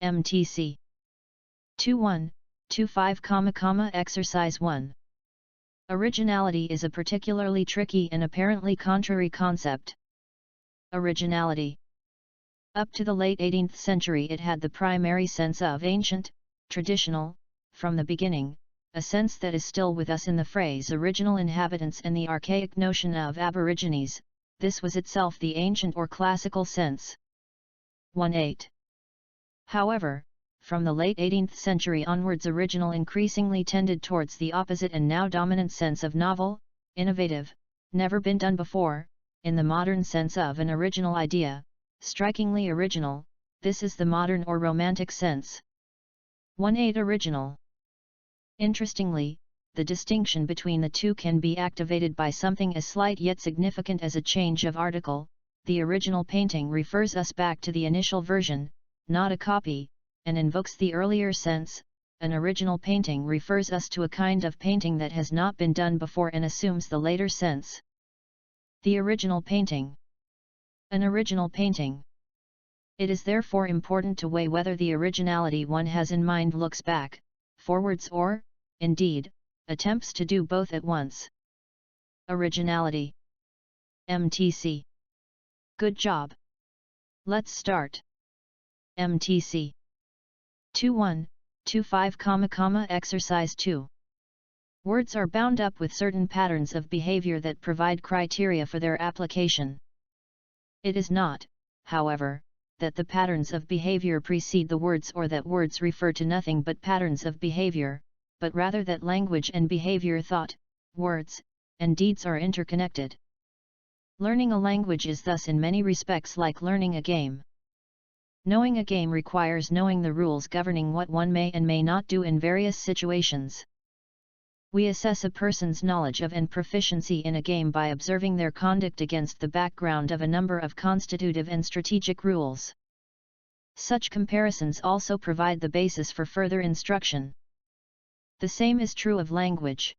MTC 2125, Exercise 1. Originality is a particularly tricky and apparently contrary concept. Originality. Up to the late 18th century it had the primary sense of ancient, traditional, from the beginning, a sense that is still with us in the phrase original inhabitants and the archaic notion of aborigines. This was itself the ancient or classical sense. 1.8. However, from the late 18th century onwards original increasingly tended towards the opposite and now dominant sense of novel, innovative, never been done before, in the modern sense of an original idea, strikingly original. This is the modern or romantic sense. 1.8 Original. Interestingly, the distinction between the two can be activated by something as slight yet significant as a change of article. The original painting refers us back to the initial version, not a copy, and invokes the earlier sense. An original painting refers us to a kind of painting that has not been done before and assumes the later sense. The original painting. An original painting. It is therefore important to weigh whether the originality one has in mind looks back, forwards or, indeed, attempts to do both at once. Originality. MTC. Good job. Let's start. MTC 2125, Exercise 2. Words are bound up with certain patterns of behavior that provide criteria for their application. It is not, however, that the patterns of behavior precede the words or that words refer to nothing but patterns of behavior, but rather that language and behavior, thought, words, and deeds are interconnected. Learning a language is thus in many respects like learning a game. Knowing a game requires knowing the rules governing what one may and may not do in various situations. We assess a person's knowledge of and proficiency in a game by observing their conduct against the background of a number of constitutive and strategic rules. Such comparisons also provide the basis for further instruction. The same is true of language.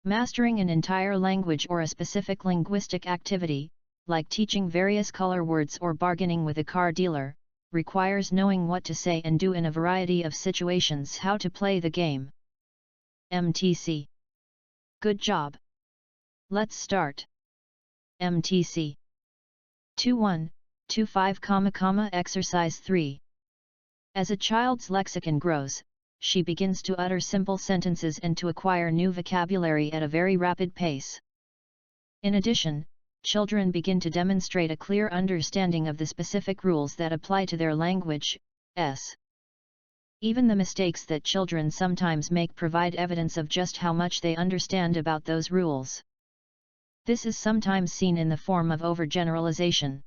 Mastering an entire language or a specific linguistic activity, like teaching various color words or bargaining with a car dealer, requires knowing what to say and do in a variety of situations, how to play the game. MTC. Good job. Let's start. MTC 2125, Exercise 3. As a child's lexicon grows, she begins to utter simple sentences and to acquire new vocabulary at a very rapid pace. In addition, children begin to demonstrate a clear understanding of the specific rules that apply to their language. Even the mistakes that children sometimes make provide evidence of just how much they understand about those rules. This is sometimes seen in the form of overgeneralization.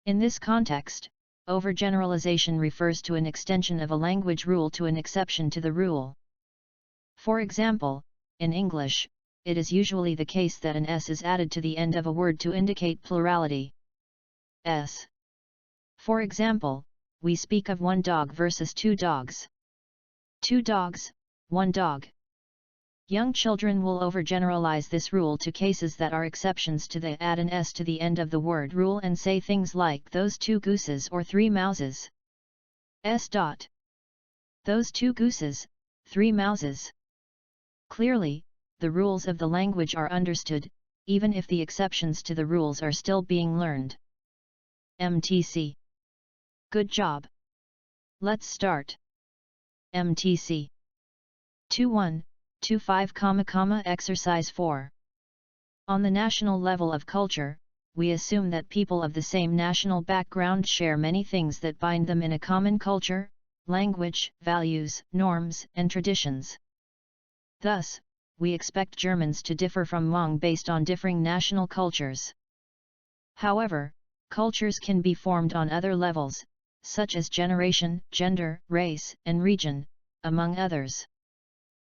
In this context, overgeneralization refers to an extension of a language rule to an exception to the rule. For example, in English, it is usually the case that an s is added to the end of a word to indicate plurality. For example, we speak of one dog versus two dogs. Two dogs, one dog. Young children will overgeneralize this rule to cases that are exceptions to the add an s to the end of the word rule and say things like those two gooses or three mouses. Those two gooses, three mouses. Clearly, the rules of the language are understood, even if the exceptions to the rules are still being learned. MTC. Good job. Let's start. MTC 2125, Exercise 4. On the national level of culture, we assume that people of the same national background share many things that bind them in a common culture, language, values, norms, and traditions. Thus, we expect Germans to differ from Hmong based on differing national cultures. However, cultures can be formed on other levels, such as generation, gender, race, and region, among others.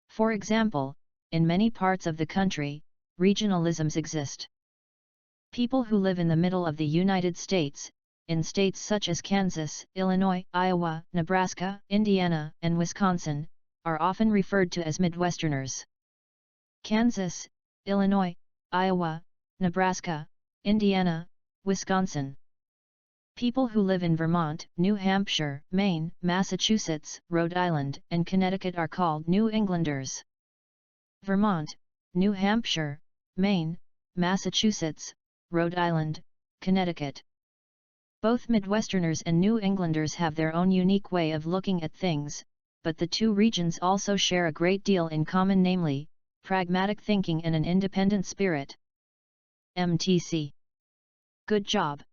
For example, in many parts of the country, regionalisms exist. People who live in the middle of the United States, in states such as Kansas, Illinois, Iowa, Nebraska, Indiana, and Wisconsin, are often referred to as Midwesterners. Kansas, Illinois, Iowa, Nebraska, Indiana, Wisconsin. People who live in Vermont, New Hampshire, Maine, Massachusetts, Rhode Island, and Connecticut are called New Englanders. Vermont, New Hampshire, Maine, Massachusetts, Rhode Island, Connecticut. Both Midwesterners and New Englanders have their own unique way of looking at things, but the two regions also share a great deal in common, namely, pragmatic thinking and an independent spirit. MTC. Good job.